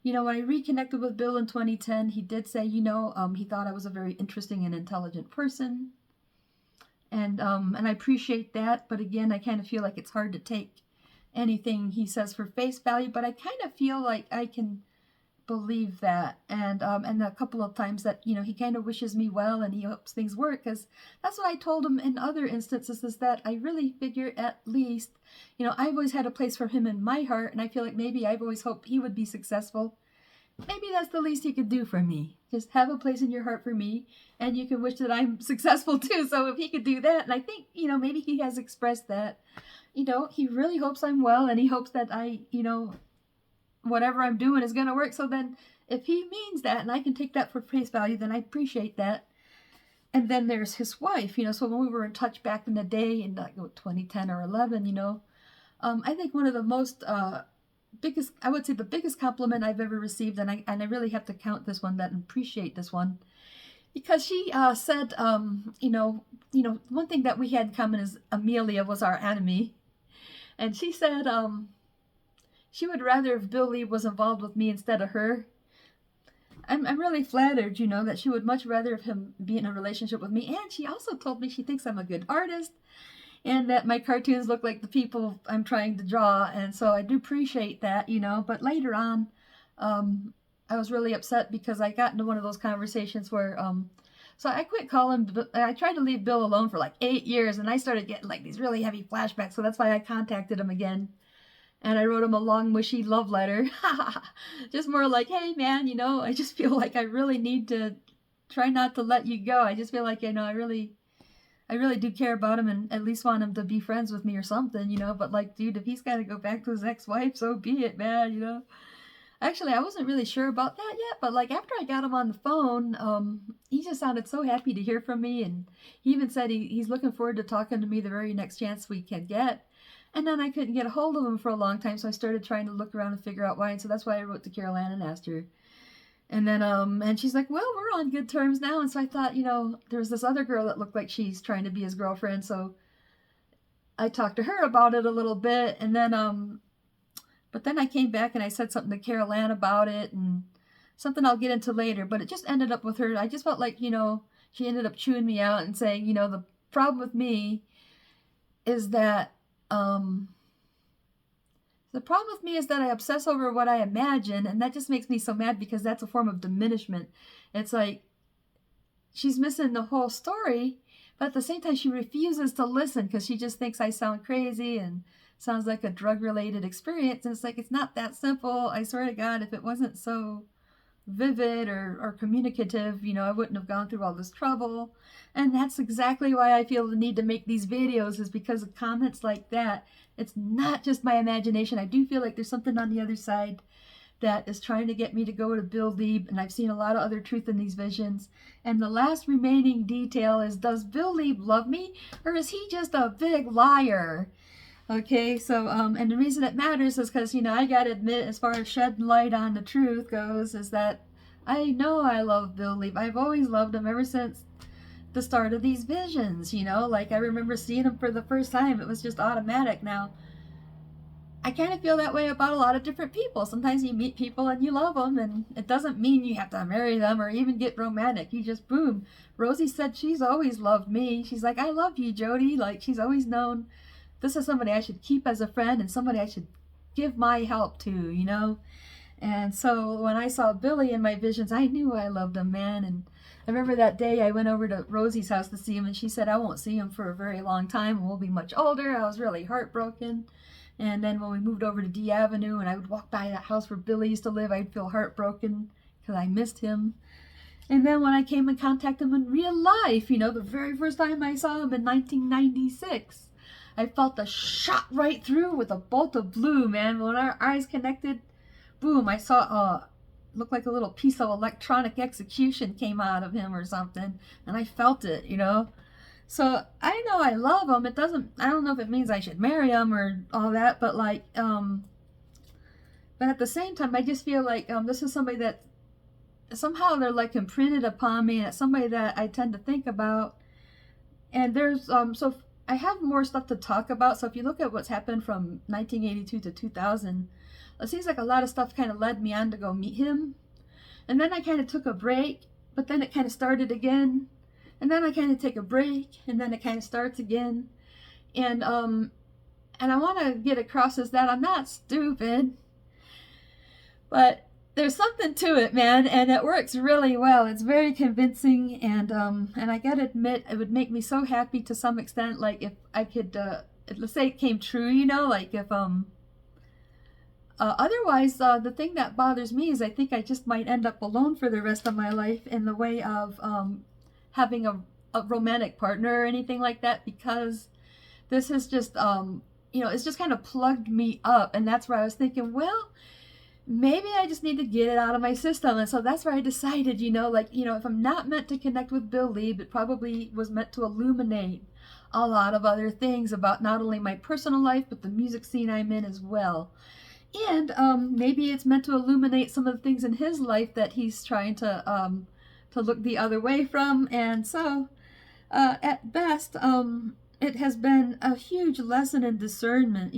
when I reconnected with Bill in 2010, he did say, he thought I was a very interesting and intelligent person. And I appreciate that. But again, I kind of feel like it's hard to take anything he says for face value. But I kind of feel like I can believe that, and a couple of times that he kind of wishes me well and he hopes things work, because that's what I told him in other instances, is that I really figure at least I've always had a place for him in my heart, and I feel like maybe I've always hoped he would be successful. Maybe that's the least he could do for me, just have a place in your heart for me, and you can wish that I'm successful too. So if he could do that, and I think maybe he has expressed that he really hopes I'm well, and he hopes that I whatever I'm doing is going to work. So then if he means that and I can take that for face value, then I appreciate that. And then there's his wife, so when we were in touch back in the day in like 2010 or 11, I think one of the most biggest, I would say the biggest compliment I've ever received, and I really have to count this one, that appreciate this one, because she said, one thing that we had in common is Amelia was our enemy. And she said, she would rather if Bill Lee was involved with me instead of her. I'm really flattered, that she would much rather have him be in a relationship with me. And she also told me she thinks I'm a good artist, and that my cartoons look like the people I'm trying to draw. And so I do appreciate that, But later on, I was really upset, because I got into one of those conversations where, so I quit calling. I tried to leave Bill alone for like 8 years, and I started getting like these really heavy flashbacks. So that's why I contacted him again. And I wrote him a long, mushy love letter. Just more like, hey, man, I just feel like I really need to try not to let you go. I just feel like, I really do care about him, and at least want him to be friends with me or something, But like, dude, if he's got to go back to his ex-wife, so be it, man, Actually, I wasn't really sure about that yet, but like after I got him on the phone, he just sounded so happy to hear from me. And he even said he's looking forward to talking to me the very next chance we can get. And then I couldn't get a hold of him for a long time, so I started trying to look around and figure out why. And so that's why I wrote to Carol Ann and asked her. And then, and she's like, well, we're on good terms now. And so I thought, there was this other girl that looked like she's trying to be his girlfriend. So I talked to her about it a little bit. And then, but then I came back and I said something to Carol Ann about it, and something I'll get into later. But it just ended up with her. I just felt like, she ended up chewing me out and saying, the problem with me is that, The problem with me is that I obsess over what I imagine, and that just makes me so mad because that's a form of diminishment. It's like she's missing the whole story, but at the same time, she refuses to listen because she just thinks I sound crazy and sounds like a drug-related experience. And it's like, it's not that simple. I swear to God, if it wasn't so vivid or communicative, I wouldn't have gone through all this trouble. And that's exactly why I feel the need to make these videos, is because of comments like that. It's not just my imagination. I do feel like there's something on the other side that is trying to get me to go to Bill Lieb, and I've seen a lot of other truth in these visions. And the last remaining detail is, does Bill Lieb love me, or is he just a big liar? Okay, so, and the reason it matters is because, I gotta admit, as far as shedding light on the truth goes, is that I know I love Bill Lieb. I've always loved him ever since the start of these visions, like I remember seeing him for the first time. It was just automatic. Now, I kind of feel that way about a lot of different people. Sometimes you meet people and you love them, and it doesn't mean you have to marry them or even get romantic. You just, boom. Rosie said she's always loved me. She's like, I love you, Jody. Like, she's always known this is somebody I should keep as a friend and somebody I should give my help to, And so when I saw Billy in my visions, I knew I loved him, man. And I remember that day I went over to Rosie's house to see him, and she said, I won't see him for a very long time, and we'll be much older. I was really heartbroken. And then when we moved over to D Avenue and I would walk by that house where Billy used to live, I'd feel heartbroken because I missed him. And then when I came in contact with him in real life, the very first time I saw him in 1996, I felt a shot right through with a bolt of blue, man. When our eyes connected, boom, I saw looked like a little piece of electronic execution came out of him or something. And I felt it, So I know I love him. I don't know if it means I should marry him or all that, but but at the same time, I just feel like this is somebody that somehow they're like imprinted upon me, and it's somebody that I tend to think about. And there's, so I have more stuff to talk about. So if you look at what's happened from 1982 to 2000, it seems like a lot of stuff kind of led me on to go meet him. And then I kind of took a break, but then it kind of started again. And then I kind of take a break, and then it kind of starts again. And I want to get across is that I'm not stupid, but there's something to it, man, and it works really well. It's very convincing, and I gotta admit, it would make me so happy to some extent, like if I could, let's say it came true, like if otherwise, the thing that bothers me is I think I just might end up alone for the rest of my life in the way of having a romantic partner or anything like that, because this has just, it's just kind of plugged me up. And that's where I was thinking, well, maybe I just need to get it out of my system. And so that's where I decided, if I'm not meant to connect with Bill Lieb, it probably was meant to illuminate a lot of other things about not only my personal life, but the music scene I'm in as well. And maybe it's meant to illuminate some of the things in his life that he's trying to look the other way from. And so at best, it has been a huge lesson in discernment,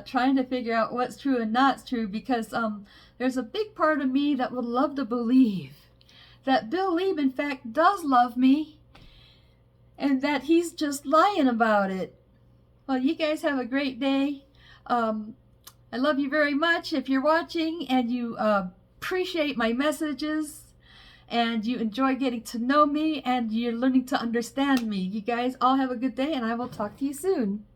trying to figure out what's true and not true, because there's a big part of me that would love to believe that Bill Lieb, in fact, does love me, and that he's just lying about it. Well, you guys have a great day. I love you very much. If you're watching and you appreciate my messages, and you enjoy getting to know me, and you're learning to understand me, you guys all have a good day, and I will talk to you soon.